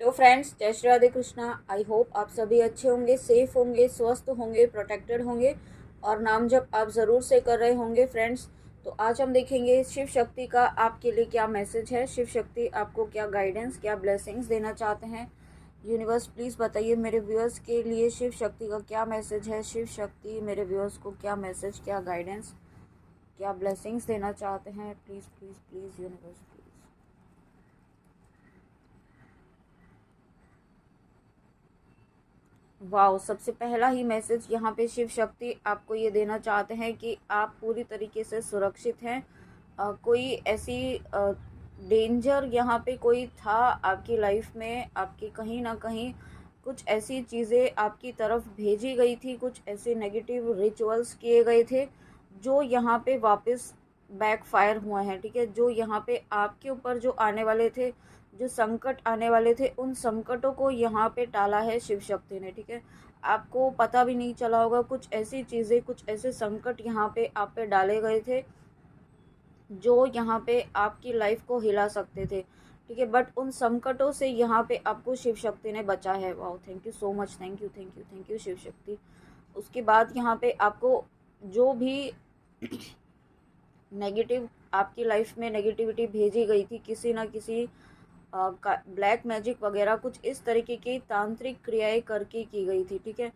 तो फ्रेंड्स, जय Shri Radhe Krishna. I hope आप सभी अच्छे होंगे, सेफ होंगे, स्वस्थ होंगे, प्रोटेक्टेड होंगे और नाम जप आप ज़रूर से कर रहे होंगे फ्रेंड्स। तो आज हम देखेंगे शिव शक्ति का आपके लिए क्या मैसेज है। शिव शक्ति आपको क्या गाइडेंस, क्या ब्लेसिंग्स देना चाहते हैं। यूनिवर्स प्लीज़ बताइए मेरे व्यूअर्स के लिए शिव शक्ति का क्या मैसेज है। शिव शक्ति मेरे व्यूअर्स को क्या मैसेज, क्या गाइडेंस, क्या ब्लेसिंग्स देना चाहते हैं। Please please please universe please. Wow, सबसे पहला ही मैसेज यहाँ पे शिव शक्ति आपको ये देना चाहते हैं कि आप पूरी तरीके से सुरक्षित हैं। कोई ऐसी डेंजर यहाँ पे कोई था आपकी लाइफ में, आपकी कहीं ना कहीं कुछ ऐसी चीज़ें आपकी तरफ भेजी गई थी, कुछ ऐसे नेगेटिव रिचुअल्स किए गए थे जो यहाँ पे वापस बैक फायर हुए हैं। ठीक है, जो यहाँ पे आपके ऊपर जो आने वाले थे, जो संकट आने वाले थे, उन संकटों को यहाँ पे टाला है शिव शक्ति ने। ठीक है, आपको पता भी नहीं चला होगा, कुछ ऐसी चीज़ें, कुछ ऐसे संकट यहाँ पे आप पे डाले गए थे जो यहाँ पे आपकी लाइफ को हिला सकते थे। ठीक है, बट उन संकटों से यहाँ पे आपको शिव शक्ति ने बचा है। Wow, thank you so much, thank you thank you thank you Shiv Shakti. उसके बाद यहाँ पे आपको जो भी नेगेटिव आपकी लाइफ में नेगेटिविटी भेजी गई थी, किसी ना किसी ब्लैक मैजिक वगैरह, कुछ इस तरीके की तांत्रिक क्रियाएं करके की गई थी। ठीक है,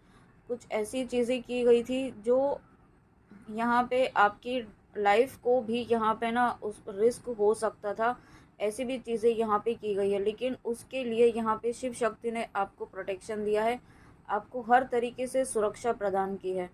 कुछ ऐसी चीज़ें की गई थी जो यहाँ पे आपकी लाइफ को भी यहाँ पे ना उस रिस्क हो सकता था। ऐसी भी चीज़ें यहाँ पे की गई है, लेकिन उसके लिए यहाँ पे शिव शक्ति ने आपको प्रोटेक्शन दिया है, आपको हर तरीके से सुरक्षा प्रदान की है।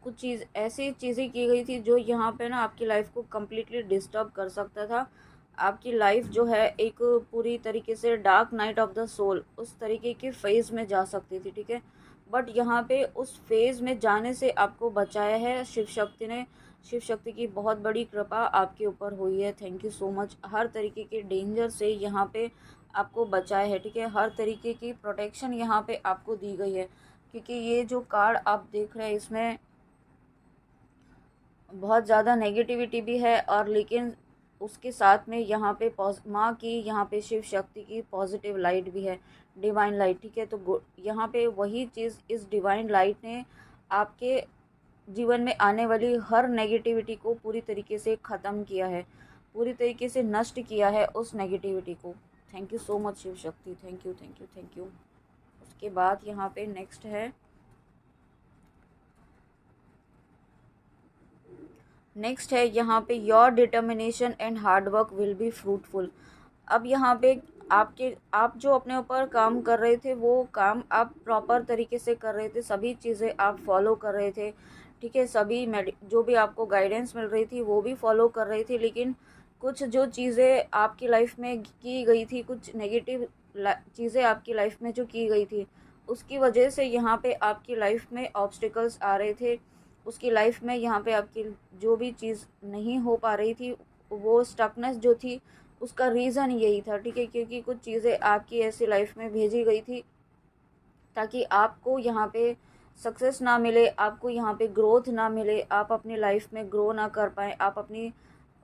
कुछ चीज़ ऐसी चीज़ें की गई थी जो यहाँ पे ना आपकी लाइफ को कम्प्लीटली डिस्टर्ब कर सकता था। आपकी लाइफ जो है एक पूरी तरीके से dark night of the soul उस तरीके की फेज़ में जा सकती थी। ठीक है, बट यहाँ पे उस फेज़ में जाने से आपको बचाया है शिव शक्ति ने। शिव शक्ति की बहुत बड़ी कृपा आपके ऊपर हुई है। Thank you so much. हर तरीके के डेंजर से यहाँ पे आपको बचाया है। ठीक है, हर तरीके की प्रोटेक्शन यहाँ पे आपको दी गई है, क्योंकि ये जो कार्ड आप देख रहे हैं इसमें बहुत ज़्यादा नेगेटिविटी भी है, और लेकिन उसके साथ में यहाँ पे माँ की, यहाँ पे शिव शक्ति की पॉजिटिव लाइट भी है, डिवाइन लाइट। ठीक है, तो यहाँ पे वही चीज़, इस डिवाइन लाइट ने आपके जीवन में आने वाली हर नेगेटिविटी को पूरी तरीके से ख़त्म किया है, पूरी तरीके से नष्ट किया है उस नेगेटिविटी को। Thank you so much Shiv Shakti, thank you thank you thank you. उसके बाद यहाँ पे नेक्स्ट है, यहाँ पे your determination and hard work will be fruitful. अब यहाँ पे आप जो अपने ऊपर काम कर रहे थे, वो काम आप प्रॉपर तरीके से कर रहे थे, सभी चीज़ें आप फॉलो कर रहे थे। ठीक है, सभी जो भी आपको गाइडेंस मिल रही थी वो भी फॉलो कर रहे थे, लेकिन कुछ जो चीज़ें आपकी लाइफ में की गई थी, कुछ नेगेटिव चीज़ें आपकी लाइफ में जो की गई थी, उसकी वजह से यहाँ पे आपकी लाइफ में ऑब्स्टिकल्स आ रहे थे। उसकी लाइफ में यहाँ पे आपकी जो भी चीज़ नहीं हो पा रही थी, वो स्टकनेस जो थी, उसका रीज़न यही था। ठीक है, क्योंकि कुछ चीज़ें आपकी ऐसी लाइफ में भेजी गई थी ताकि आपको यहाँ पे सक्सेस ना मिले, आपको यहाँ पे ग्रोथ ना मिले, आप अपनी लाइफ में ग्रो ना कर पाएँ, आप अपनी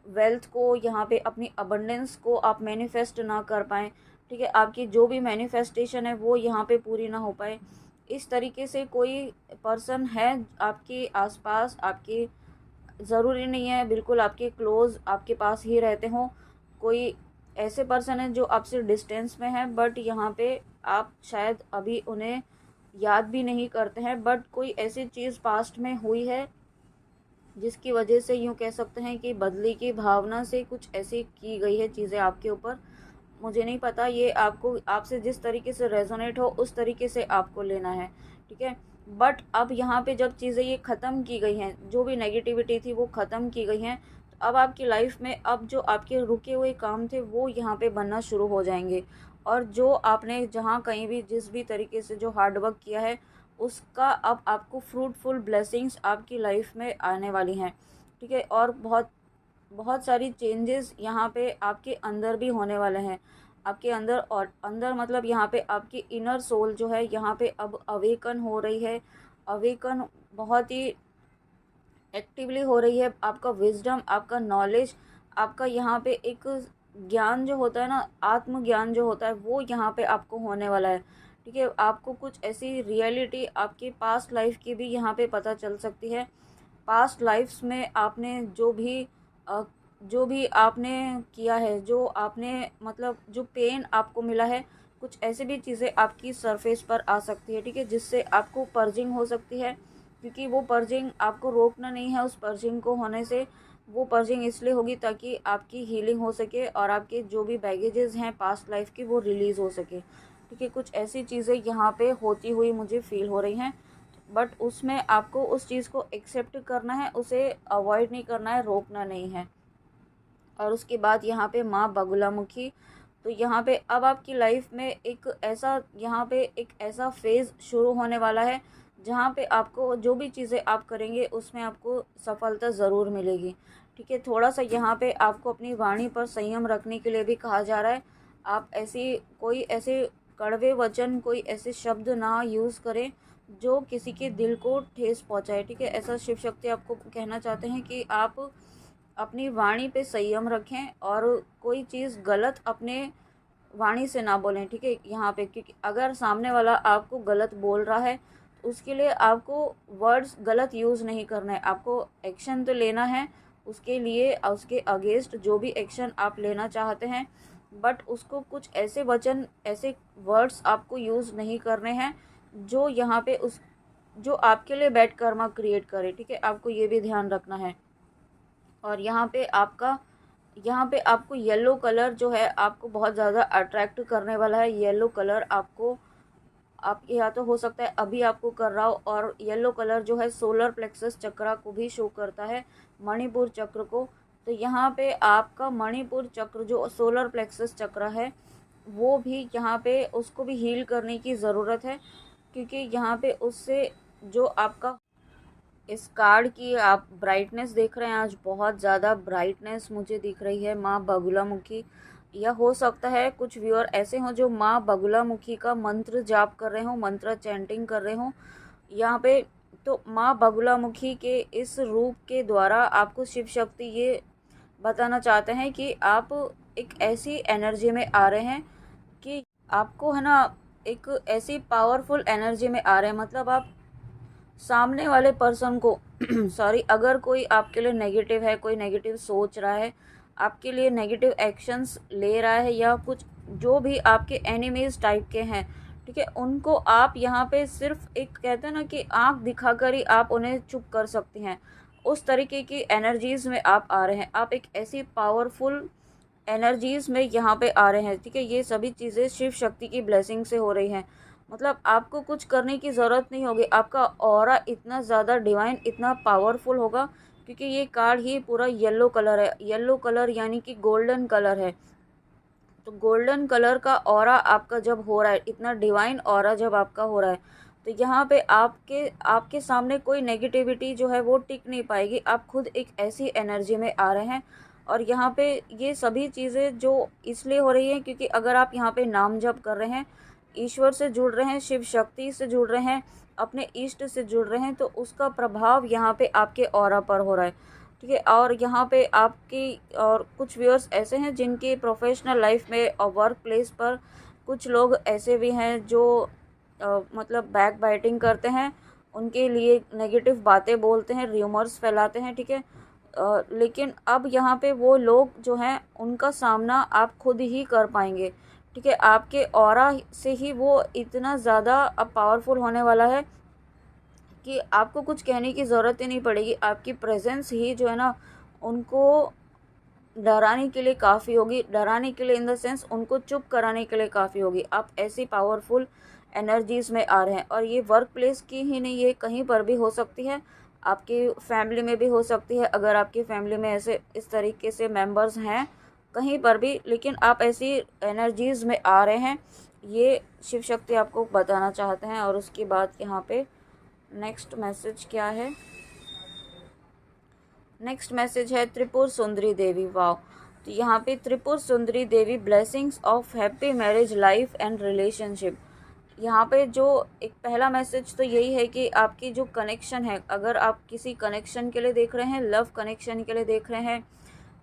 वेल्थ को, यहाँ पे अपनी अबंडेंस को आप मैनिफेस्ट ना कर पाएँ। ठीक है, आपकी जो भी मैनिफेस्टेशन है वो यहाँ पे पूरी ना हो पाए। इस तरीके से कोई पर्सन है आपके आसपास, आपके, ज़रूरी नहीं है बिल्कुल आपके क्लोज़ आपके पास ही रहते हों, कोई ऐसे पर्सन है जो आपसे डिस्टेंस में है, बट यहाँ पे आप शायद अभी उन्हें याद भी नहीं करते हैं, बट कोई ऐसी चीज़ पास्ट में हुई है जिसकी वजह से यूँ कह सकते हैं कि बदले की भावना से कुछ ऐसी की गई है चीज़ें आपके ऊपर। मुझे नहीं पता, ये आपको, आपसे जिस तरीके से रेजोनेट हो उस तरीके से आपको लेना है। ठीक है, बट अब यहाँ पे जब चीज़ें ये ख़त्म की गई हैं, जो भी नेगेटिविटी थी वो ख़त्म की गई हैं, तो अब आपकी लाइफ में अब जो आपके रुके हुए काम थे वो यहाँ पे बनना शुरू हो जाएंगे, और जो आपने जहाँ कहीं भी जिस भी तरीके से जो हार्ड वर्क किया है, उसका अब आपको फ्रूटफुल ब्लेसिंग्स आपकी लाइफ में आने वाली हैं। ठीक है, और बहुत बहुत सारी चेंजेस यहाँ पे आपके अंदर भी होने वाले हैं, आपके अंदर, और अंदर मतलब यहाँ पे आपकी इनर सोल जो है यहाँ पे अब अवेकन हो रही है। अवेकन बहुत ही एक्टिवली हो रही है। आपका विजडम, आपका नॉलेज, आपका यहाँ पे एक ज्ञान जो होता है ना, आत्मज्ञान जो होता है वो यहाँ पे आपको होने वाला है। ठीक है, आपको कुछ ऐसी रियलिटी आपकी पास्ट लाइफ की भी यहाँ पे पता चल सकती है। पास्ट लाइफ्स में आपने अ, जो भी आपने किया है, जो आपने मतलब जो पेन आपको मिला है, कुछ ऐसी भी चीज़ें आपकी सरफेस पर आ सकती है। ठीक है, जिससे आपको पर्जिंग हो सकती है, क्योंकि वो पर्जिंग आपको रोकना नहीं है उस पर्जिंग को होने से। वो पर्जिंग इसलिए होगी ताकि आपकी हीलिंग हो सके और आपके जो भी बैगेजेस हैं पास्ट लाइफ की वो रिलीज़ हो सके। ठीक है, कुछ ऐसी चीज़ें यहाँ पे होती हुई मुझे फील हो रही हैं, बट उसमें आपको उस चीज़ को एक्सेप्ट करना है, उसे अवॉइड नहीं करना है, रोकना नहीं है। और उसके बाद यहाँ पे माँ बगुलामुखी, तो यहाँ पे अब आपकी लाइफ में एक ऐसा फेज़ शुरू होने वाला है जहाँ पे आपको जो भी चीज़ें आप करेंगे उसमें आपको सफलता ज़रूर मिलेगी। ठीक है, थोड़ा सा यहाँ पे आपको अपनी वाणी पर संयम रखने के लिए भी कहा जा रहा है। आप ऐसे कड़वे वचन, कोई ऐसे शब्द ना यूज़ करें जो किसी के दिल को ठेस पहुँचाए। ठीक है, ऐसा शिव शक्ति आपको कहना चाहते हैं कि आप अपनी वाणी पे संयम रखें और कोई चीज़ गलत अपने वाणी से ना बोलें। ठीक है, यहाँ पे क्योंकि अगर सामने वाला आपको गलत बोल रहा है तो उसके लिए आपको वर्ड्स गलत यूज़ नहीं करना है, आपको एक्शन तो लेना है उसके लिए, उसके अगेंस्ट जो भी एक्शन आप लेना चाहते हैं, बट उसको कुछ ऐसे वचन, ऐसे वर्ड्स आपको यूज़ नहीं करने हैं जो यहाँ पे उस जो आपके लिए बैड कर्मा क्रिएट करे। ठीक है, आपको ये भी ध्यान रखना है। और यहाँ पे आपको येलो कलर जो है आपको बहुत ज़्यादा अट्रैक्ट करने वाला है। येलो कलर आपको, आप या तो हो सकता है अभी आपको कर रहा हो, और येलो कलर जो है सोलर प्लेक्सस चक्रा को भी शो करता है, मणिपुर चक्र को। तो यहाँ पे आपका मणिपुर चक्र जो सोलर प्लेक्सस चक्र है वो भी यहाँ पे उसको भी हील करने की ज़रूरत है, क्योंकि यहाँ पे उससे जो आपका इस कार्ड की आप ब्राइटनेस देख रहे हैं, आज बहुत ज़्यादा ब्राइटनेस मुझे दिख रही है माँ बगुलामुखी। या हो सकता है कुछ व्यूअर ऐसे हों जो माँ बगुलामुखी का मंत्र जाप कर रहे हों, मंत्र चैंटिंग कर रहे हों यहाँ पे। तो माँ बगुलामुखी के इस रूप के द्वारा आपको शिव शक्ति ये बताना चाहते हैं कि आप एक ऐसी एनर्जी में आ रहे हैं कि आपको है ना, एक ऐसी पावरफुल एनर्जी में आ रहे हैं। मतलब आप सामने वाले पर्सन को सॉरी, अगर कोई आपके लिए नेगेटिव है, कोई नेगेटिव सोच रहा है, आपके लिए नेगेटिव एक्शंस ले रहा है, या कुछ जो भी आपके एनिमीज टाइप के हैं, ठीक है, उनको आप यहाँ पे सिर्फ एक कहते हैं ना कि आंख दिखाकर ही आप उन्हें चुप कर सकती हैं। उस तरीके की एनर्जीज में आप आ रहे हैं, आप एक ऐसी पावरफुल एनर्जीज में यहाँ पे आ रहे हैं। ठीक है, ये सभी चीज़ें शिव शक्ति की ब्लेसिंग से हो रही हैं। मतलब आपको कुछ करने की ज़रूरत नहीं होगी, आपका ऑरा इतना ज़्यादा डिवाइन, इतना पावरफुल होगा, क्योंकि ये कार्ड ही पूरा येलो कलर है। येलो कलर यानी कि गोल्डन कलर है। तो गोल्डन कलर का ऑरा आपका जब हो रहा है, इतना डिवाइन ऑरा जब आपका हो रहा है, तो यहाँ पे आपके आपके सामने कोई नेगेटिविटी जो है वो टिक नहीं पाएगी। आप खुद एक ऐसी एनर्जी में आ रहे हैं। और यहाँ पे ये सभी चीज़ें जो इसलिए हो रही हैं क्योंकि अगर आप यहाँ पे नाम जप कर रहे हैं, ईश्वर से जुड़ रहे हैं, शिव शक्ति से जुड़ रहे हैं, अपने इष्ट से जुड़ रहे हैं, तो उसका प्रभाव यहाँ पे आपके ऑरा पर हो रहा है। ठीक है, और यहाँ पे आपकी और कुछ व्यूअर्स ऐसे हैं जिनकी प्रोफेशनल लाइफ में और वर्क प्लेस पर कुछ लोग ऐसे भी हैं जो मतलब बैक बाइटिंग करते हैं, उनके लिए नेगेटिव बातें बोलते हैं, र्यूमर्स फैलाते हैं। ठीक है, लेकिन अब यहाँ पे वो लोग जो हैं उनका सामना आप खुद ही कर पाएंगे। ठीक है, आपके ऑरा से ही वो इतना ज़्यादा अब पावरफुल होने वाला है कि आपको कुछ कहने की ज़रूरत ही नहीं पड़ेगी। आपकी प्रेजेंस ही जो है ना, उनको डराने के लिए काफ़ी होगी। डराने के लिए इन द सेंस उनको चुप कराने के लिए काफ़ी होगी। आप ऐसी पावरफुल एनर्जीज़ में आ रहे हैं, और ये वर्क प्लेस की ही नहीं, ये कहीं पर भी हो सकती है, आपकी फैमिली में भी हो सकती है, अगर आपकी फैमिली में ऐसे इस तरीके से मेंबर्स हैं कहीं पर भी। लेकिन आप ऐसी एनर्जीज़ में आ रहे हैं, ये शिव शक्ति आपको बताना चाहते हैं। और उसके बाद यहाँ पे नेक्स्ट मैसेज क्या है? नेक्स्ट मैसेज है त्रिपुर सुंदरी देवी। वाव! तो यहाँ पे Tripur Sundari Devi blessings of happy marriage life and relationship. यहाँ पे जो एक पहला मैसेज तो यही है कि आपकी जो कनेक्शन है, अगर आप किसी कनेक्शन के लिए देख रहे हैं, लव कनेक्शन के लिए देख रहे हैं,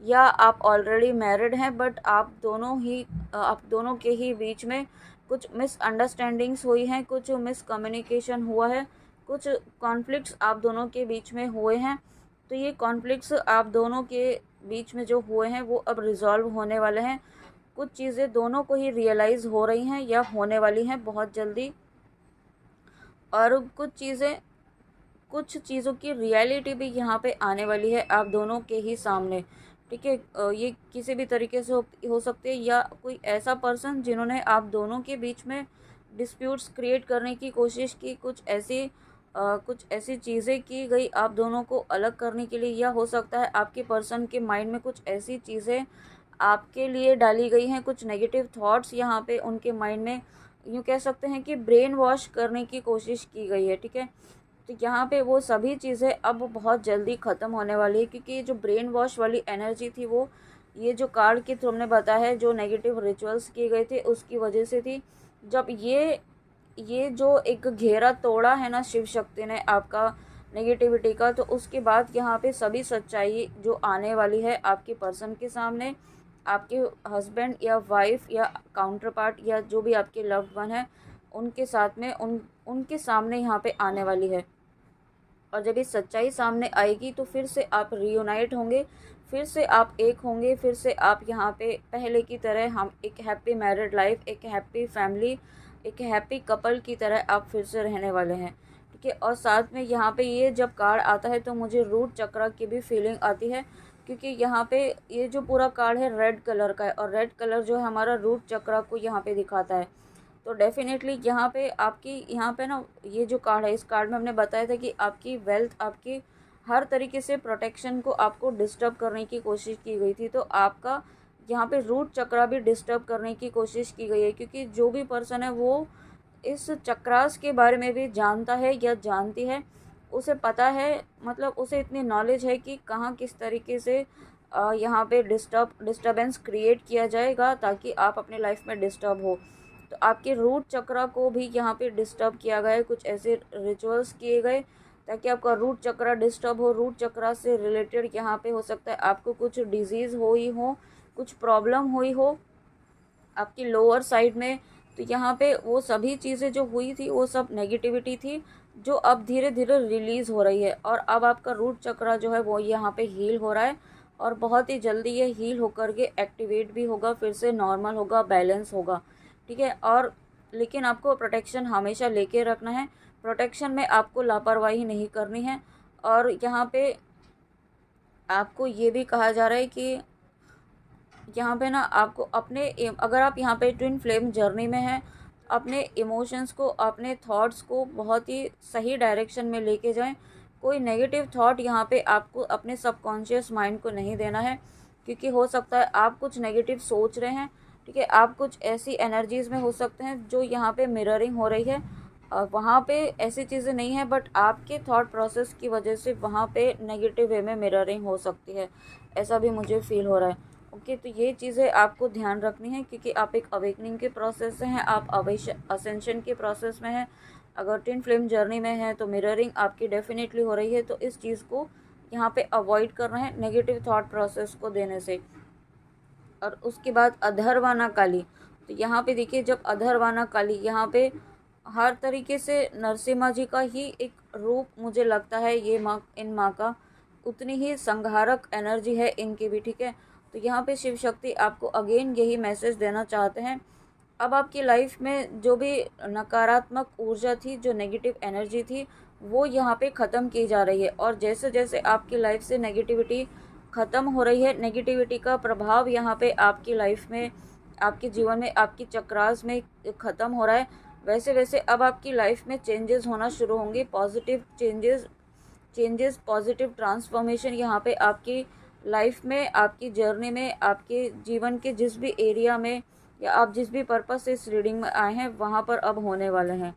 या आप ऑलरेडी मैरिड हैं बट आप दोनों के ही बीच में कुछ मिसअंडरस्टैंडिंग्स हुई हैं, कुछ मिसकम्युनिकेशन हुआ है, कुछ कॉन्फ्लिक्ट्स आप दोनों के बीच में हुए हैं। तो ये कॉन्फ्लिक्ट्स आप दोनों के बीच में जो हुए हैं वो अब रिज़ॉल्व होने वाले हैं। कुछ चीज़ें दोनों को ही रियलाइज़ हो रही हैं या होने वाली हैं बहुत जल्दी, और कुछ चीज़ों की रियलिटी भी यहाँ पे आने वाली है आप दोनों के ही सामने। ठीक है, ये किसी भी तरीके से हो सकती है, या कोई ऐसा पर्सन जिन्होंने आप दोनों के बीच में डिस्प्यूट्स क्रिएट करने की कोशिश की, कुछ ऐसी चीज़ें की गई आप दोनों को अलग करने के लिए, या हो सकता है आपके पर्सन के माइंड में कुछ ऐसी चीज़ें आपके लिए डाली गई हैं, कुछ नेगेटिव थॉट्स यहाँ पे उनके माइंड में, यूँ कह सकते हैं कि ब्रेन वॉश करने की कोशिश की गई है। ठीक है, तो यहाँ पे वो सभी चीज़ें अब बहुत जल्दी ख़त्म होने वाली है, क्योंकि ये जो ब्रेन वॉश वाली एनर्जी थी वो ये जो कार्ड की थ्रू हमने बताया है, जो नेगेटिव रिचुअल्स किए गए थे उसकी वजह से थी। जब ये जो एक घेरा तोड़ा है ना शिव शक्ति ने आपका नेगेटिविटी का, तो उसके बाद यहाँ पे सभी सच्चाई जो आने वाली है आपके पर्सन के सामने, आपके हस्बैंड या वाइफ या काउंटर पार्ट या जो भी आपके लव्ड वन है उनके साथ में उनके सामने यहाँ पे आने वाली है। और जब ये सच्चाई सामने आएगी तो फिर से आप रियूनाइट होंगे, फिर से आप एक होंगे, फिर से आप यहाँ पे पहले की तरह हम एक हैप्पी मैरिड लाइफ, एक हैप्पी फैमिली, एक हैप्पी कपल की तरह आप फिर से रहने वाले हैं। ठीक है, और साथ में यहाँ पे ये जब कार्ड आता है तो मुझे रूट चक्र की भी फीलिंग आती है, क्योंकि यहाँ पे ये जो पूरा कार्ड है रेड कलर का है, और रेड कलर जो है हमारा रूट चक्र को यहाँ पे दिखाता है। तो डेफिनेटली यहाँ पे आपकी यहाँ पे ना ये जो कार्ड है, इस कार्ड में हमने बताया था कि आपकी वेल्थ, आपकी हर तरीके से प्रोटेक्शन को आपको डिस्टर्ब करने की कोशिश की गई थी। तो आपका यहाँ पे रूट चक्र भी डिस्टर्ब करने की कोशिश की गई है, क्योंकि जो भी पर्सन है वो इस चक्रास के बारे में भी जानता है या जानती है, उसे पता है, मतलब उसे इतनी नॉलेज है कि कहाँ किस तरीके से यहाँ पे डिस्टर्बेंस क्रिएट किया जाएगा ताकि आप अपनी लाइफ में डिस्टर्ब हो। तो आपके रूट चक्र को भी यहाँ पे डिस्टर्ब किया गया है, कुछ ऐसे रिचुअल्स किए गए ताकि आपका रूट चक्र डिस्टर्ब हो। रूट चक्र से रिलेटेड यहाँ पे हो सकता है आपको कुछ डिजीज़ हुई हो, कुछ प्रॉब्लम हुई हो आपकी लोअर साइड में। तो यहाँ पे वो सभी चीज़ें जो हुई थी वो सब नेगेटिविटी थी, जो अब धीरे धीरे रिलीज़ हो रही है, और अब आपका रूट चक्र जो है वो यहाँ पे हील हो रहा है, और बहुत ही जल्दी ये हील होकर के एक्टिवेट भी होगा, फिर से नॉर्मल होगा, बैलेंस होगा। ठीक है, और लेकिन आपको प्रोटेक्शन हमेशा लेके रखना है, प्रोटेक्शन में आपको लापरवाही नहीं करनी है। और यहाँ पे आपको ये भी कहा जा रहा है कि यहाँ पे ना आपको अगर आप यहाँ पे ट्विन फ्लेम जर्नी में हैं, अपने इमोशंस को, अपने थॉट्स को बहुत ही सही डायरेक्शन में लेके जाएं। कोई नेगेटिव थॉट यहाँ पे आपको अपने सबकॉन्शियस माइंड को नहीं देना है, क्योंकि हो सकता है आप कुछ नेगेटिव सोच रहे हैं। ठीक है, आप कुछ ऐसी एनर्जीज़ में हो सकते हैं जो यहाँ पे मिररिंग हो रही है, और वहाँ पे ऐसी चीज़ें नहीं है, बट आपके थॉट प्रोसेस की वजह से वहाँ पे नेगेटिव वे में मिररिंग हो सकती है, ऐसा भी मुझे फील हो रहा है। ओके, तो ये चीज़ें आपको ध्यान रखनी है, क्योंकि आप एक अवेकनिंग के प्रोसेस से हैं, आप असेंशन के प्रोसेस में हैं। अगर ट्विन फ्लेम जर्नी में है तो मिररिंग आपकी डेफिनेटली हो रही है, तो इस चीज़ को यहाँ पे अवॉइड करना है नेगेटिव थॉट प्रोसेस को देने से। और उसके बाद अधरवाना काली, तो यहाँ पे देखिए जब अधरवाना काली यहाँ पे हर तरीके से नरसिम्हा जी का ही एक रूप मुझे लगता है, ये इन माँ का उतनी ही संहारक एनर्जी है इनकी भी। ठीक है, तो यहाँ पे शिव शक्ति आपको अगेन यही मैसेज देना चाहते हैं, अब आपकी लाइफ में जो भी नकारात्मक ऊर्जा थी, जो नेगेटिव एनर्जी थी, वो यहाँ पे ख़त्म की जा रही है। और जैसे जैसे आपकी लाइफ से नेगेटिविटी ख़त्म हो रही है, नेगेटिविटी का प्रभाव यहाँ पे आपकी लाइफ में, आपके जीवन में, आपकी चक्रास में ख़त्म हो रहा है, वैसे वैसे अब आपकी लाइफ में चेंजेस होना शुरू होंगे, पॉजिटिव चेंजेस, पॉजिटिव ट्रांसफॉर्मेशन यहाँ पे आपकी लाइफ में, आपकी जर्नी में, आपके जीवन के जिस भी एरिया में या आप जिस भी पर्पस से इस रीडिंग में आए हैं वहाँ पर अब होने वाले हैं।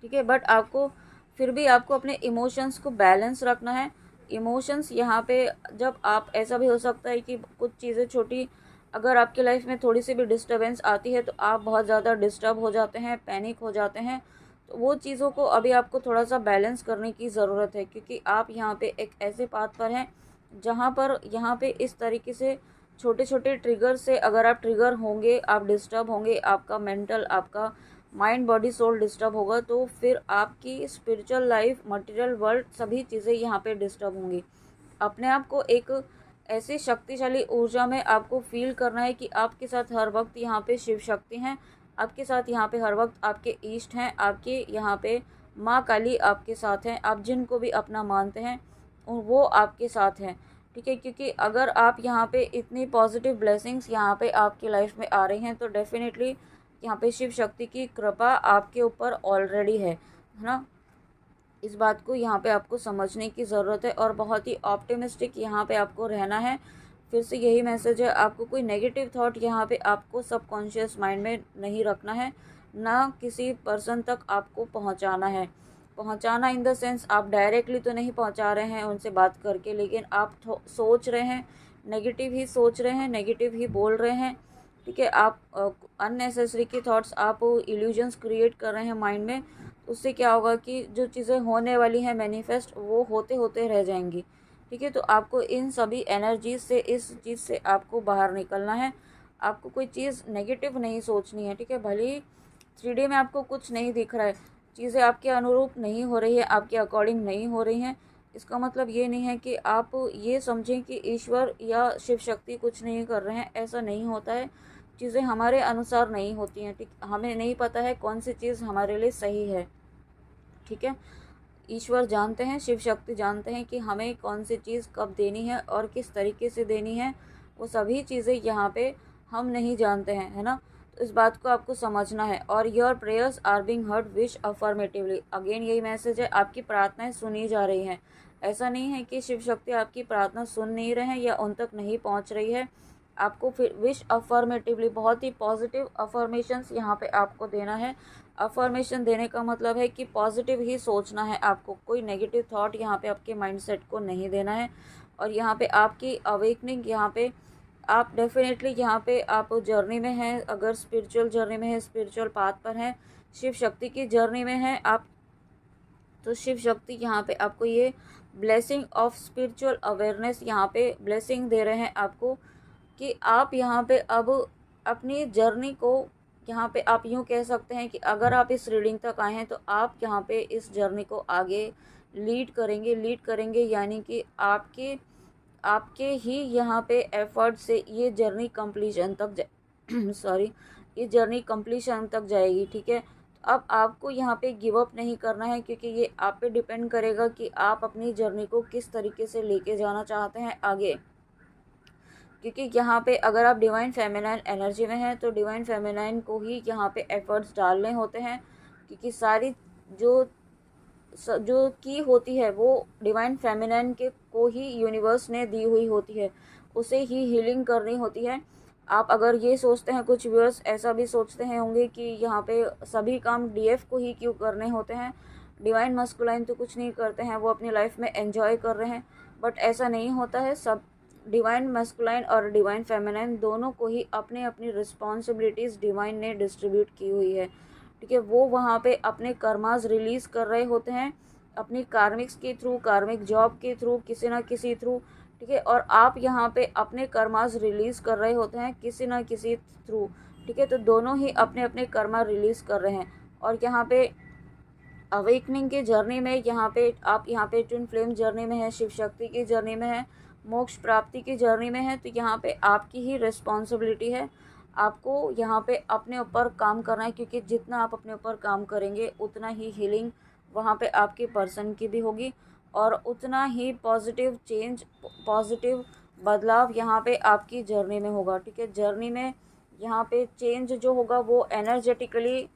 ठीक है, बट आपको फिर भी आपको अपने इमोशंस को बैलेंस रखना है। इमोशंस यहाँ पे जब आप, ऐसा भी हो सकता है कि कुछ चीज़ें छोटी, अगर आपकी लाइफ में थोड़ी सी भी डिस्टर्बेंस आती है तो आप बहुत ज़्यादा डिस्टर्ब हो जाते हैं, पैनिक हो जाते हैं। तो वो चीज़ों को अभी आपको थोड़ा सा बैलेंस करने की ज़रूरत है, क्योंकि आप यहाँ पे एक ऐसे पाथ पर हैं जहाँ पर यहाँ पे इस तरीके से छोटे छोटे ट्रिगर से अगर आप ट्रिगर होंगे, आप डिस्टर्ब होंगे, आपका मेंटल, आपका माइंड बॉडी सोल डिस्टर्ब होगा, तो फिर आपकी स्पिरिचुअल लाइफ, मटेरियल वर्ल्ड, सभी चीज़ें यहाँ पे डिस्टर्ब होंगी। अपने आप को एक ऐसी शक्तिशाली ऊर्जा में आपको फील करना है कि आपके साथ हर वक्त यहाँ पे शिव शक्ति हैं, आपके साथ यहाँ पे हर वक्त आपके ईष्ट हैं, आपके यहाँ पे माँ काली आपके साथ हैं, आप जिनको भी अपना मानते हैं वो आपके साथ हैं। ठीक है, क्योंकि अगर आप यहाँ पे इतनी पॉजिटिव ब्लेसिंग्स यहाँ पे आपकी लाइफ में आ रही हैं तो डेफिनेटली यहाँ पे शिव शक्ति की कृपा आपके ऊपर ऑलरेडी है ना। इस बात को यहाँ पे आपको समझने की ज़रूरत है और बहुत ही ऑप्टिमिस्टिक यहाँ पे आपको रहना है। फिर से यही मैसेज है, आपको कोई नेगेटिव थॉट यहाँ पे आपको सबकॉन्शियस माइंड में नहीं रखना है, ना किसी पर्सन तक आपको पहुँचाना है। पहुँचाना इन द सेंस, आप डायरेक्टली तो नहीं पहुँचा रहे हैं उनसे बात करके, लेकिन आप सोच रहे हैं, नेगेटिव ही सोच रहे हैं, नेगेटिव ही बोल रहे हैं। ठीक है, आप अननेसेसरी की थॉट्स, आप इल्यूजन्स क्रिएट कर रहे हैं माइंड में। उससे क्या होगा कि जो चीज़ें होने वाली हैं मैनिफेस्ट, वो होते होते रह जाएंगी। ठीक है, तो आपको इन सभी एनर्जीज से, इस चीज़ से आपको बाहर निकलना है। आपको कोई चीज़ नेगेटिव नहीं सोचनी है। ठीक है, भले ही 3D में आपको कुछ नहीं दिख रहा है, चीज़ें आपके अनुरूप नहीं हो रही है, आपके अकॉर्डिंग नहीं हो रही हैं, इसका मतलब ये नहीं है कि आप ये समझें कि ईश्वर या शिव शक्ति कुछ नहीं कर रहे हैं। ऐसा नहीं होता है, चीज़ें हमारे अनुसार नहीं होती हैं। ठीक, हमें नहीं पता है कौन सी चीज़ हमारे लिए सही है। ठीक है, ईश्वर जानते हैं, शिव शक्ति जानते हैं कि हमें कौन सी चीज़ कब देनी है और किस तरीके से देनी है। वो सभी चीज़ें यहाँ पे हम नहीं जानते हैं, है ना। तो इस बात को आपको समझना है। और your prayers are being heard, wish affirmatively. Again यही मैसेज है, आपकी प्रार्थनाएं सुनी जा रही हैं। ऐसा नहीं है कि शिव शक्ति आपकी प्रार्थना सुन नहीं रहे हैं या उन तक नहीं पहुँच रही है। आपको फिर विश अफर्मेटिवली, बहुत ही पॉजिटिव अफर्मेशंस यहाँ पे आपको देना है। अफर्मेशन देने का मतलब है कि पॉजिटिव ही सोचना है आपको, कोई नेगेटिव थॉट यहाँ पे आपके माइंडसेट को नहीं देना है। और यहाँ पे आपकी अवेकनिंग, यहाँ पे आप डेफिनेटली यहाँ पे आप जर्नी में हैं, अगर स्पिरिचुअल जर्नी में है, स्पिरिचुअल पाथ पर हैं, शिव शक्ति की जर्नी में हैं आप, तो शिव शक्ति यहाँ पे आपको ये ब्लेसिंग ऑफ स्पिरिचुअल अवेयरनेस यहाँ पे ब्लेसिंग दे रहे हैं आपको, कि आप यहाँ पे अब अपनी जर्नी को, यहाँ पे आप यूँ कह सकते हैं कि अगर आप इस रीडिंग तक आए हैं तो आप यहाँ पे इस जर्नी को आगे लीड करेंगे, यानी कि आपके आपके ही यहाँ पे एफर्ट से ये जर्नी कंप्लीशन तक सॉरी, ये जर्नी कंप्लीशन तक जाएगी। ठीक है, अब आपको यहाँ पे गिव अप नहीं करना है, क्योंकि ये आप पे डिपेंड करेगा कि आप अपनी जर्नी को किस तरीके से लेके जाना चाहते हैं आगे। क्योंकि यहाँ पे अगर आप डिवाइन फेमिनाइन एनर्जी में हैं तो डिवाइन फेमिनाइन को ही यहाँ पे एफर्ट्स डालने होते हैं, क्योंकि सारी जो जो की होती है वो डिवाइन फेमिनाइन के को ही यूनिवर्स ने दी हुई होती है, उसे ही हीलिंग करनी होती है। आप अगर ये सोचते हैं, कुछ व्यूअर्स ऐसा भी सोचते हैं होंगे कि यहाँ पे सभी काम डीएफ को ही क्यों करने होते हैं, डिवाइन मस्कुलाइन तो कुछ नहीं करते हैं, वो अपनी लाइफ में एंजॉय कर रहे हैं। बट ऐसा नहीं होता है, सब डिवाइन मस्कुलाइन और डिवाइन फेमिनाइन दोनों को ही अपने अपनी रिस्पॉन्सिबिलिटीज़ डिवाइन ने डिस्ट्रीब्यूट की हुई है। ठीक है, वो वहाँ पे अपने कर्मास रिलीज़ कर रहे होते हैं, अपनी कार्मिक्स के थ्रू, कार्मिक जॉब के थ्रू, किसी ना किसी थ्रू। ठीक है, और आप यहाँ पे अपने कर्मास रिलीज़ कर रहे होते हैं किसी ना किसी थ्रू। ठीक है, तो दोनों ही अपने अपने कर्मा रिलीज़ कर रहे हैं। और यहाँ पे अवेकनिंग की जर्नी में, यहाँ पे आप यहाँ पे ट्विन फ्लेम जर्नी में है, शिव शक्ति की जर्नी में है, मोक्ष प्राप्ति की जर्नी में है, तो यहाँ पे आपकी ही रिस्पॉन्सिबिलिटी है। आपको यहाँ पे अपने ऊपर काम करना है, क्योंकि जितना आप अपने ऊपर काम करेंगे उतना ही हीलिंग वहाँ पे आपके पर्सन की भी होगी, और उतना ही पॉजिटिव चेंज, पॉजिटिव बदलाव यहाँ पे आपकी जर्नी में होगा। ठीक है, जर्नी में यहाँ पे चेंज जो होगा वो एनर्जेटिकली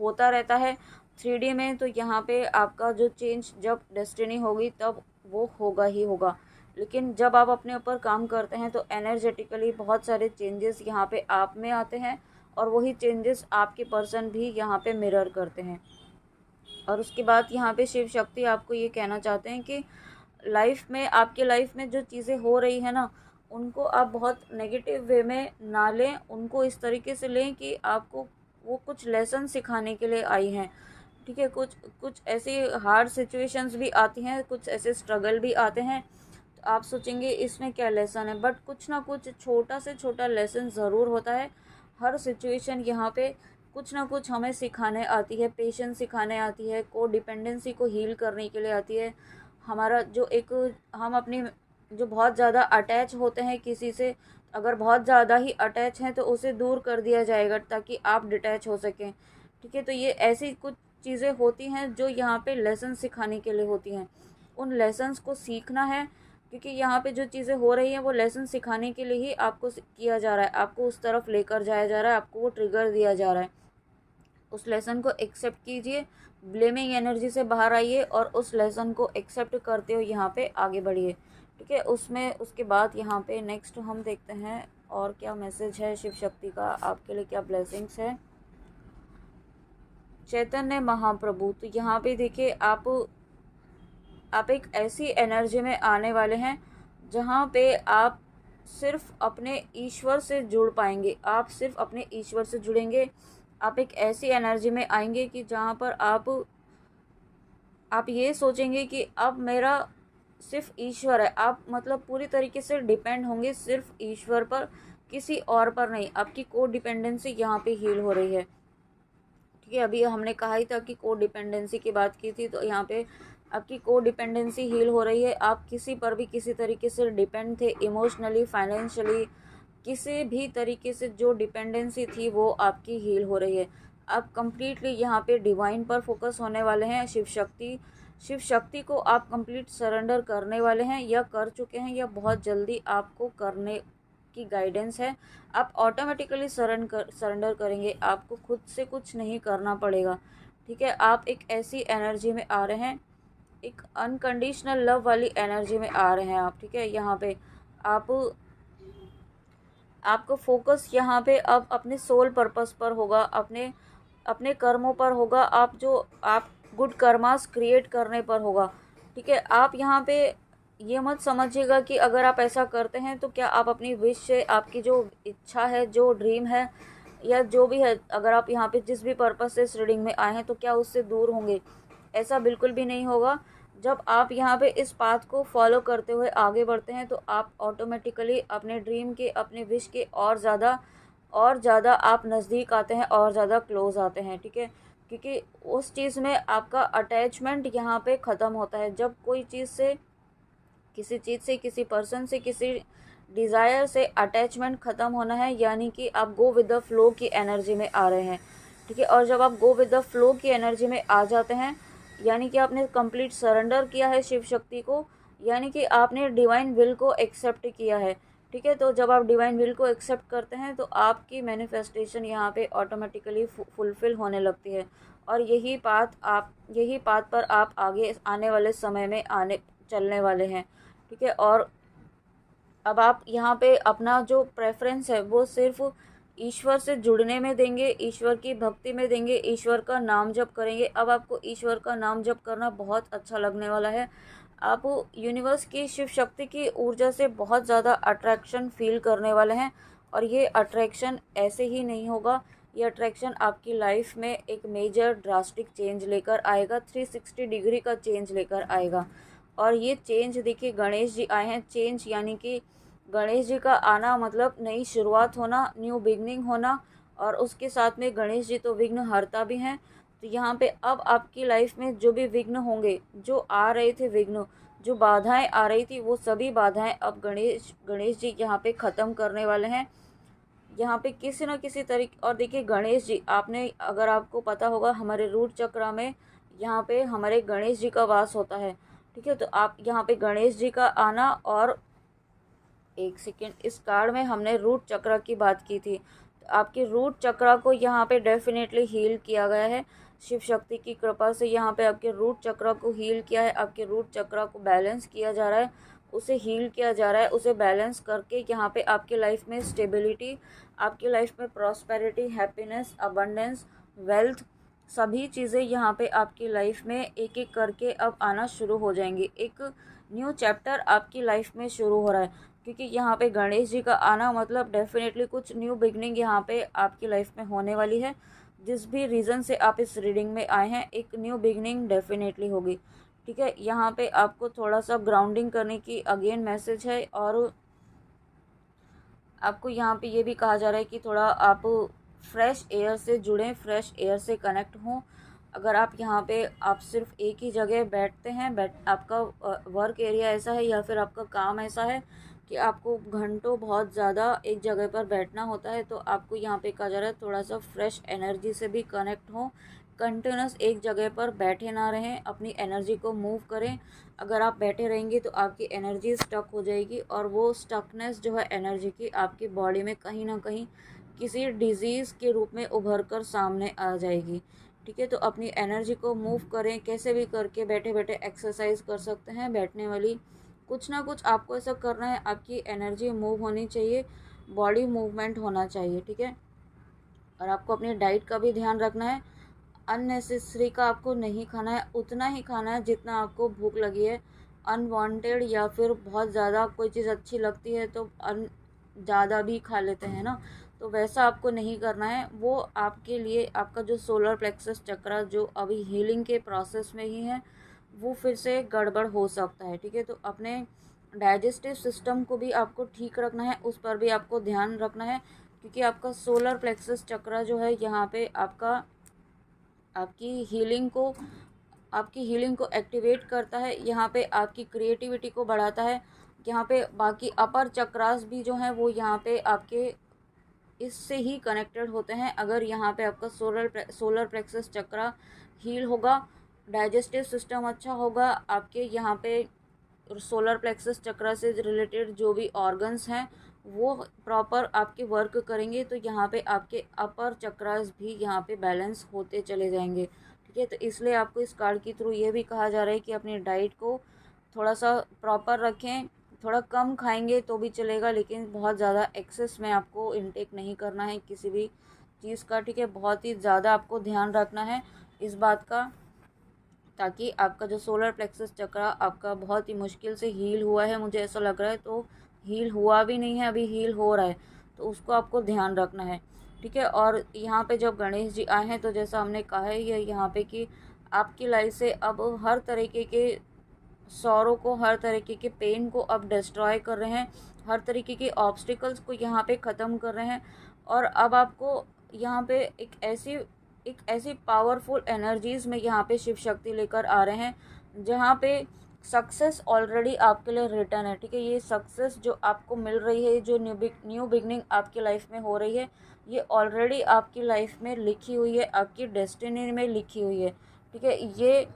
होता रहता है। 3D में तो यहाँ पे आपका जो चेंज जब डेस्टिनी होगी तब वो होगा ही होगा, लेकिन जब आप अपने ऊपर काम करते हैं तो एनर्जेटिकली बहुत सारे चेंजेस यहाँ पे आप में आते हैं, और वही चेंजेस आपके पर्सन भी यहाँ पे मिरर करते हैं। और उसके बाद यहाँ पे शिव शक्ति आपको ये कहना चाहते हैं कि लाइफ में, आपके लाइफ में जो चीज़ें हो रही है ना, उनको आप बहुत नेगेटिव वे में ना लें, उनको इस तरीके से लें कि आपको वो कुछ लेसन सिखाने के लिए आई हैं। ठीक है, कुछ कुछ ऐसी हार्ड सिचुएशंस भी आती हैं, कुछ ऐसे स्ट्रगल भी आते हैं, तो आप सोचेंगे इसमें क्या लेसन है, बट कुछ ना कुछ छोटा से छोटा लेसन ज़रूर होता है। हर सिचुएशन यहाँ पे कुछ ना कुछ हमें सिखाने आती है, पेशेंस सिखाने आती है, को डिपेंडेंसी को हील करने के लिए आती है। हमारा जो एक हम अपनी जो बहुत ज़्यादा अटैच होते हैं किसी से, अगर बहुत ज़्यादा ही अटैच हैं तो उसे दूर कर दिया जाएगा ताकि आप डिटैच हो सकें। ठीक है, तो ये ऐसी कुछ चीज़ें होती हैं जो यहाँ पे लेसन सिखाने के लिए होती हैं। उन लेसन्स को सीखना है, क्योंकि यहाँ पे जो चीज़ें हो रही हैं वो लेसन सिखाने के लिए ही आपको किया जा रहा है, आपको उस तरफ लेकर जाया जा रहा है, आपको वो ट्रिगर दिया जा रहा है। उस लेसन को एक्सेप्ट कीजिए, ब्लेमिंग एनर्जी से बाहर आइए और उस लेसन को एक्सेप्ट करते हुए यहाँ पे आगे बढ़िए। ठीक है, उसमें उसके बाद यहाँ पे नेक्स्ट हम देखते हैं और क्या मैसेज है शिव शक्ति का आपके लिए, क्या ब्लेसिंग्स है। चैतन्य महाप्रभु, तो यहाँ पे देखिए आप एक ऐसी एनर्जी में आने वाले हैं जहाँ पे आप सिर्फ अपने ईश्वर से जुड़ पाएंगे, आप सिर्फ अपने ईश्वर से जुड़ेंगे। आप एक ऐसी एनर्जी में आएंगे कि जहाँ पर आप ये सोचेंगे कि अब मेरा सिर्फ ईश्वर है। आप मतलब पूरी तरीके से डिपेंड होंगे सिर्फ ईश्वर पर, किसी और पर नहीं। आपकी को डिपेंडेंसी यहाँ पे हील हो रही है। ठीक है, अभी हमने कहा ही था कि को डिपेंडेंसी की बात की थी, तो यहाँ पे आपकी को डिपेंडेंसी हील हो रही है। आप किसी पर भी किसी तरीके से डिपेंड थे, इमोशनली, फाइनेंशियली, किसी भी तरीके से जो डिपेंडेंसी थी वो आपकी हील हो रही है। आप कंप्लीटली यहाँ पे डिवाइन पर फोकस होने वाले हैं। शिव शक्ति को आप कंप्लीट सरेंडर करने वाले हैं, या कर चुके हैं, या बहुत जल्दी आपको करने की गाइडेंस है। आप ऑटोमेटिकली सरेंडर करेंगे, आपको खुद से कुछ नहीं करना पड़ेगा। ठीक है, आप एक ऐसी एनर्जी में आ रहे हैं, एक अनकंडीशनल लव वाली एनर्जी में आ रहे हैं आप। ठीक है, यहाँ पे आप आपका फोकस यहाँ पे अब अपने सोल पर्पस पर होगा, अपने अपने कर्मों पर होगा, आप गुड कर्मास क्रिएट करने पर होगा। ठीक है, आप यहाँ पे ये मत समझिएगा कि अगर आप ऐसा करते हैं तो क्या आप अपनी विश से, आपकी जो इच्छा है, जो ड्रीम है, या जो भी है, अगर आप यहाँ पे जिस भी पर्पस से इस रीडिंग में आए हैं तो क्या उससे दूर होंगे। ऐसा बिल्कुल भी नहीं होगा। जब आप यहाँ पे इस पाथ को फॉलो करते हुए आगे बढ़ते हैं तो आप ऑटोमेटिकली अपने ड्रीम के, अपने विश के और ज़्यादा आप नज़दीक आते हैं, और ज़्यादा क्लोज आते हैं। ठीक है, क्योंकि उस चीज़ में आपका अटैचमेंट यहाँ पे ख़त्म होता है। जब कोई चीज़ से, किसी चीज़ से, किसी पर्सन से, किसी डिज़ायर से अटैचमेंट ख़त्म होना है, यानी कि आप गो विद द फ्लो की एनर्जी में आ रहे हैं। ठीक है, और जब आप गो विद द फ्लो की एनर्जी में आ जाते हैं, यानी कि आपने कंप्लीट सरेंडर किया है शिव शक्ति को, यानी कि आपने डिवाइन विल को एक्सेप्ट किया है। ठीक है, तो जब आप डिवाइन विल को एक्सेप्ट करते हैं तो आपकी मैनिफेस्टेशन यहाँ पे ऑटोमेटिकली फुलफ़िल होने लगती है। और यही पाथ पर आप आगे आने वाले समय में चलने वाले हैं। ठीक है, और अब आप यहाँ पे अपना जो प्रेफरेंस है वो सिर्फ ईश्वर से जुड़ने में देंगे, ईश्वर की भक्ति में देंगे, ईश्वर का नाम जप करेंगे। अब आपको ईश्वर का नाम जप करना बहुत अच्छा लगने वाला है। आप यूनिवर्स की, शिव शक्ति की ऊर्जा से बहुत ज़्यादा अट्रैक्शन फील करने वाले हैं। और ये अट्रैक्शन ऐसे ही नहीं होगा, ये अट्रैक्शन आपकी लाइफ में एक मेजर ड्रास्टिक चेंज लेकर आएगा, 360 डिग्री का चेंज लेकर आएगा। और ये चेंज देखिए, गणेश जी आए हैं। चेंज यानी कि गणेश जी का आना मतलब नई शुरुआत होना, न्यू बिगनिंग होना। और उसके साथ में गणेश जी तो विघ्न हरता भी हैं। तो यहाँ पे अब आपकी लाइफ में जो भी विघ्न होंगे, जो आ रहे थे विघ्न, जो बाधाएं आ रही थी, वो सभी बाधाएं अब गणेश जी यहाँ पे ख़त्म करने वाले हैं। यहाँ पे किसी न किसी तरीके, और देखिए गणेश जी, आपने, अगर आपको पता होगा, हमारे रूट चक्र में यहाँ पे हमारे गणेश जी का वास होता है। ठीक है, तो आप यहाँ पे गणेश जी का आना, और एक सेकेंड, इस कार्ड में हमने रूट चक्र की बात की थी, तो आपके रूट चक्र को यहाँ पे डेफिनेटली हील किया गया है शिव शक्ति की कृपा से। यहाँ पे आपके रूट चक्र को हील किया है, आपके रूट चक्र को बैलेंस किया जा रहा है, उसे हील किया जा रहा है, उसे बैलेंस करके यहाँ पे आपके लाइफ में स्टेबिलिटी, आपकी लाइफ में प्रॉस्पेरिटी, हैप्पीनेस, अबंडेंस, वेल्थ, सभी चीज़ें यहाँ पे आपकी लाइफ में एक एक करके अब आना शुरू हो जाएंगी। एक न्यू चैप्टर आपकी लाइफ में शुरू हो रहा है, क्योंकि यहाँ पे गणेश जी का आना मतलब डेफिनेटली कुछ न्यू बिगनिंग यहाँ पे आपकी लाइफ में होने वाली है। जिस भी रीज़न से आप इस रीडिंग में आए हैं, एक न्यू बिगनिंग डेफिनेटली होगी। ठीक है, यहाँ पे आपको थोड़ा सा ग्राउंडिंग करने की अगेन मैसेज है, और आपको यहाँ पे ये भी कहा जा रहा है कि थोड़ा आप फ्रेश एयर से जुड़ें, फ्रेश एयर से कनेक्ट हों। अगर आप यहाँ पे आप सिर्फ एक ही जगह बैठते हैं, आपका वर्क एरिया ऐसा है या फिर आपका काम ऐसा है कि आपको घंटों बहुत ज़्यादा एक जगह पर बैठना होता है, तो आपको यहाँ पे कहा जा रहा है थोड़ा सा फ्रेश एनर्जी से भी कनेक्ट हों। कंटिन्यूस एक जगह पर बैठे ना रहें, अपनी एनर्जी को मूव करें। अगर आप बैठे रहेंगे तो आपकी एनर्जी स्टक हो जाएगी, और वो स्टकनेस जो है एनर्जी की आपकी बॉडी में कहीं ना कहीं किसी डिजीज़ के रूप में उभर कर सामने आ जाएगी। ठीक है, तो अपनी एनर्जी को मूव करें, कैसे भी करके बैठे बैठे एक्सरसाइज कर सकते हैं बैठने वाली, कुछ ना कुछ आपको ऐसा करना है, आपकी एनर्जी मूव होनी चाहिए, बॉडी मूवमेंट होना चाहिए। ठीक है, और आपको अपनी डाइट का भी ध्यान रखना है। अननेसेसरी का आपको नहीं खाना है, उतना ही खाना है जितना आपको भूख लगी है। अनवांटेड या फिर बहुत ज़्यादा कोई चीज़ अच्छी लगती है तो ज़्यादा भी खा लेते हैं ना, तो वैसा आपको नहीं करना है। वो आपके लिए आपका जो सोलर प्लेक्सस चक्र जो अभी हीलिंग के प्रोसेस में ही है, वो फिर से गड़बड़ हो सकता है। ठीक है, तो अपने डाइजेस्टिव सिस्टम को भी आपको ठीक रखना है, उस पर भी आपको ध्यान रखना है, क्योंकि आपका सोलर प्लेक्सस चक्र जो है यहाँ पे आपकी हीलिंग को एक्टिवेट करता है, यहाँ पे आपकी क्रिएटिविटी को बढ़ाता है। यहाँ पे बाकी अपर चक्रास भी जो हैं वो यहाँ पे आपके इससे ही कनेक्टेड होते हैं। अगर यहाँ पे आपका सोलर प्लेक्सस चक्र हील होगा, डाइजेस्टिव सिस्टम अच्छा होगा, आपके यहाँ पे सोलर प्लेक्सस चक्र से रिलेटेड जो भी ऑर्गन्स हैं वो प्रॉपर आपके वर्क करेंगे, तो यहाँ पे आपके अपर चक्रास भी यहाँ पे बैलेंस होते चले जाएंगे। ठीक है, तो इसलिए आपको इस कार्ड के थ्रू ये भी कहा जा रहा है कि अपनी डाइट को थोड़ा सा प्रॉपर रखें। थोड़ा कम खाएंगे तो भी चलेगा, लेकिन बहुत ज़्यादा एक्सेस में आपको इनटेक नहीं करना है किसी भी चीज़ का। ठीक है, बहुत ही ज़्यादा आपको ध्यान रखना है इस बात का, ताकि आपका जो सोलर प्लेक्सस चक्र आपका बहुत ही मुश्किल से हील हुआ है, मुझे ऐसा लग रहा है, तो हील हुआ भी नहीं है, अभी हील हो रहा है, तो उसको आपको ध्यान रखना है। ठीक है, और यहाँ पे जब गणेश जी आए हैं तो जैसा हमने कहा है ये यहाँ पे कि आपकी लाइफ से अब हर तरीके के सौरों को, हर तरीके के पेन को अब डिस्ट्रॉय कर रहे हैं, हर तरीके के ऑब्स्टिकल्स को यहाँ पे ख़त्म कर रहे हैं। और अब आपको यहाँ पे एक ऐसी पावरफुल एनर्जीज़ में यहाँ पे शिव शक्ति लेकर आ रहे हैं, जहाँ पे सक्सेस ऑलरेडी आपके लिए रिटर्न है। ठीक है, ये सक्सेस जो आपको मिल रही है, जो न्यू बिगनिंग आपकी लाइफ में हो रही है, ये ऑलरेडी आपकी लाइफ में लिखी हुई है, आपकी डेस्टिनी में लिखी हुई है। ठीक है, ये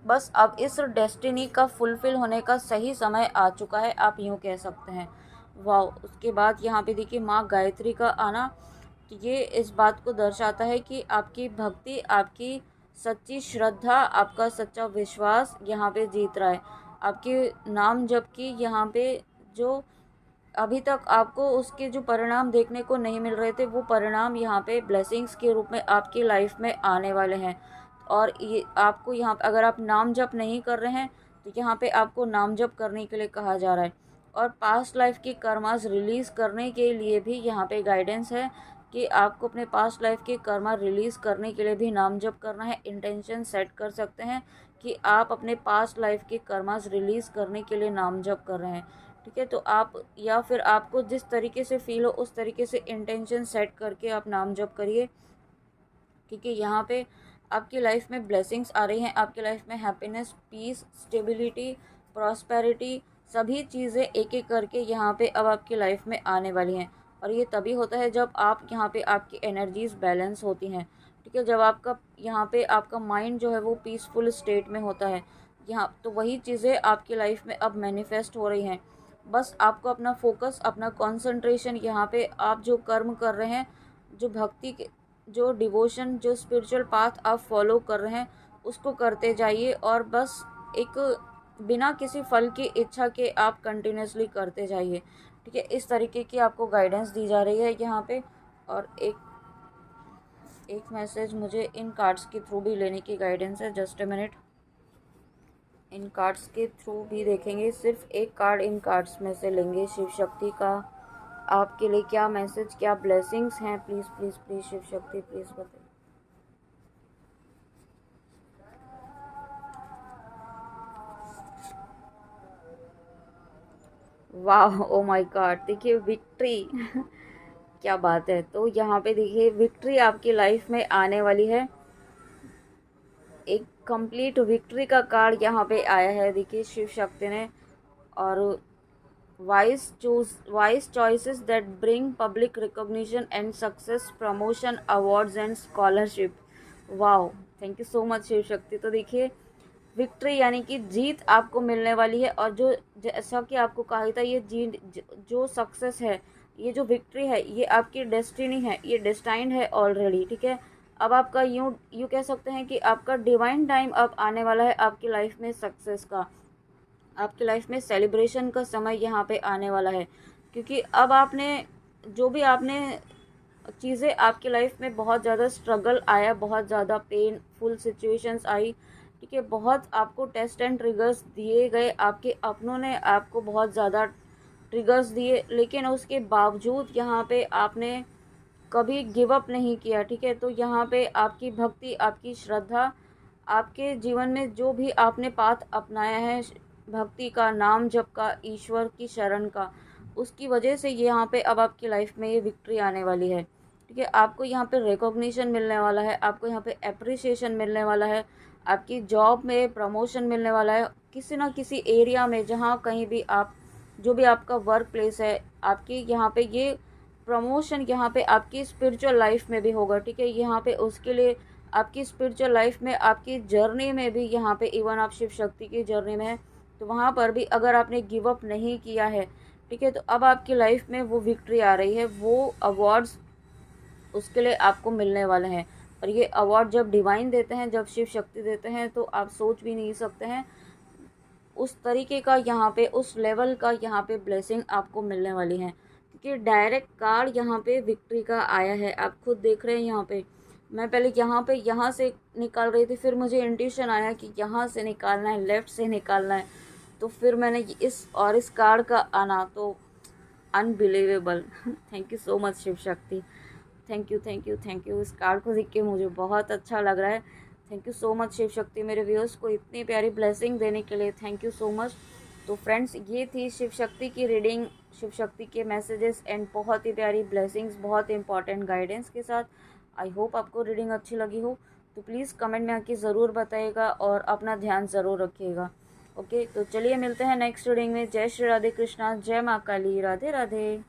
बस अब इस डेस्टिनी का फुलफ़िल होने का सही समय आ चुका है, आप यूँ कह सकते हैं। वाह! उसके बाद यहाँ पे देखिए माँ गायत्री का आना, ये इस बात को दर्शाता है कि आपकी भक्ति, आपकी सच्ची श्रद्धा, आपका सच्चा विश्वास यहाँ पे जीत रहा है। आपके नाम जप की यहाँ पे जो अभी तक आपको उसके जो परिणाम देखने को नहीं मिल रहे थे, वो परिणाम यहाँ पे ब्लेसिंग्स के रूप में आपकी लाइफ में आने वाले हैं। और ये आपको यहाँ अगर आप नाम जप नहीं कर रहे हैं तो यहाँ पे आपको नाम जप करने के लिए कहा जा रहा है। और पास्ट लाइफ की कर्मास रिलीज़ करने के लिए भी यहाँ पे गाइडेंस है कि आपको अपने पास्ट लाइफ के कर्मा रिलीज़ करने के लिए भी नाम जप करना है। इंटेंशन सेट कर सकते हैं कि आप अपने पास्ट लाइफ के कर्मास रिलीज़ करने के लिए नाम जप कर रहे हैं। ठीक है, तो आप या फिर आपको जिस तरीके से फील हो उस तरीके से इंटेंशन सेट करके आप नाम जप करिए, क्योंकि यहाँ पे आपकी लाइफ में ब्लेसिंग्स आ रही हैं, आपकी लाइफ में हैप्पीनेस, पीस, स्टेबिलिटी, प्रॉस्पेरिटी, सभी चीज़ें एक एक करके यहाँ पे अब आपकी लाइफ में आने वाली हैं। और ये तभी होता है जब आप यहाँ पे आपकी एनर्जीज़ बैलेंस होती हैं। ठीक है, जब आपका यहाँ पे आपका माइंड जो है वो पीसफुल स्टेट में होता है, यहाँ तो वही चीज़ें आपकी लाइफ में अब मैनिफेस्ट हो रही हैं। बस आपको अपना फोकस, अपना कंसंट्रेशन यहाँ पे आप जो कर्म कर रहे हैं, जो भक्ति के, जो डिवोशन, जो स्पिरिचुअल पाथ आप फॉलो कर रहे हैं, उसको करते जाइए। और बस एक बिना किसी फल की इच्छा के आप कंटिन्यूसली करते जाइए। ठीक है, इस तरीके की आपको गाइडेंस दी जा रही है यहाँ पे। और एक मैसेज मुझे इन कार्ड्स के थ्रू भी लेने की गाइडेंस है, just a minute. In cards के थ्रू भी देखेंगे, सिर्फ एक कार्ड इन कार्ड्स में से लेंगे। शिव शक्ति का आपके लिए क्या मैसेज, क्या ब्लेसिंग्स हैं, please please please Shiv Shakti please बताइए। वाह, ओ माय गॉड, देखिए विक्ट्री क्या बात है। तो यहाँ पे देखिए विक्ट्री आपकी लाइफ में आने वाली है। एक कंप्लीट विक्ट्री का कार्ड यहाँ पे आया है, देखिए शिव शक्ति ने। और wise choices that bring public recognition and success, promotion, awards and scholarship। Wow, thank you so much Shiv Shakti. तो देखिए विक्ट्री यानी कि जीत आपको मिलने वाली है। और जो जैसा कि आपको कहा था, ये जीत जो सक्सेस है, ये जो विक्ट्री है, ये आपकी डेस्टिनी है, ये डेस्टाइंड है ऑलरेडी, ठीक है। अब आपका यूँ यूँ कह सकते हैं कि आपका डिवाइन टाइम अब आने वाला है आपकी लाइफ में सक्सेस का। आपकी लाइफ में सेलिब्रेशन का समय यहाँ पे आने वाला है। क्योंकि अब आपने जो भी आपने चीज़ें आपकी लाइफ में बहुत ज़्यादा स्ट्रगल आया, बहुत ज़्यादा पेनफुल सिचुएशंस आई, ठीक है, बहुत आपको टेस्ट एंड ट्रिगर्स दिए गए, आपके अपनों ने आपको बहुत ज़्यादा ट्रिगर्स दिए, लेकिन उसके बावजूद यहाँ पे आपने कभी गिव अप नहीं किया, ठीक है। तो यहाँ पे आपकी भक्ति, आपकी श्रद्धा, आपके जीवन में जो भी आपने पाथ अपनाया है भक्ति का, नाम जप का, ईश्वर की शरण का, उसकी वजह से ये यहाँ पे अब आपकी लाइफ में ये विक्ट्री आने वाली है, ठीक है। आपको यहाँ पे रिकॉग्निशन मिलने वाला है, आपको यहाँ पे अप्रिसिएशन मिलने वाला है, आपकी जॉब में प्रमोशन मिलने वाला है, किसी ना किसी एरिया में, जहाँ कहीं भी आप, जो भी आपका वर्क प्लेस है, आपकी यहाँ पे ये प्रमोशन यहाँ पे आपकी स्पिरिचुअल लाइफ में भी होगा, ठीक है। यहाँ पे उसके लिए आपकी स्पिरिचुअल लाइफ में, आपकी जर्नी में भी, यहाँ पे इवन आप शिव शक्ति की जर्नी में है, तो वहाँ पर भी अगर आपने गिव अप नहीं किया है, ठीक है, तो अब आपकी लाइफ में वो विक्ट्री आ रही है, वो अवार्ड्स उसके लिए आपको मिलने वाले हैं। और ये अवार्ड जब डिवाइन देते हैं, जब शिव शक्ति देते हैं, तो आप सोच भी नहीं सकते हैं उस तरीके का यहाँ पे, उस लेवल का यहाँ पे ब्लेसिंग आपको मिलने वाली है। क्योंकि डायरेक्ट कार्ड यहाँ पे विक्ट्री का आया है, आप खुद देख रहे हैं। यहाँ पे मैं पहले यहाँ से निकाल रही थी, फिर मुझे इंट्यूशन आया कि यहाँ से निकालना है, लेफ़्ट से निकालना है, तो फिर मैंने इस कार्ड का आना तो unbelievable thank you so much Shiv Shakti, thank you thank you thank you. इस कार्ड को देख के मुझे बहुत अच्छा लग रहा है। Thank you so much Shiv Shakti, मेरे व्यूअर्स को इतनी प्यारी ब्लेसिंग देने के लिए थैंक यू सो मच। तो फ्रेंड्स, ये थी शिव शक्ति की रीडिंग, शिव शक्ति के मैसेजेस एंड बहुत ही प्यारी ब्लेसिंग्स, बहुत इंपॉर्टेंट गाइडेंस के साथ। आई होप आपको रीडिंग अच्छी लगी हो, तो प्लीज़ कमेंट में आके ज़रूर बताइएगा और अपना ध्यान ज़रूर रखिएगा। ओके, तो चलिए मिलते हैं नेक्स्ट रीडिंग में। जय श्री राधे कृष्णा, जय माँ काली, राधे राधे।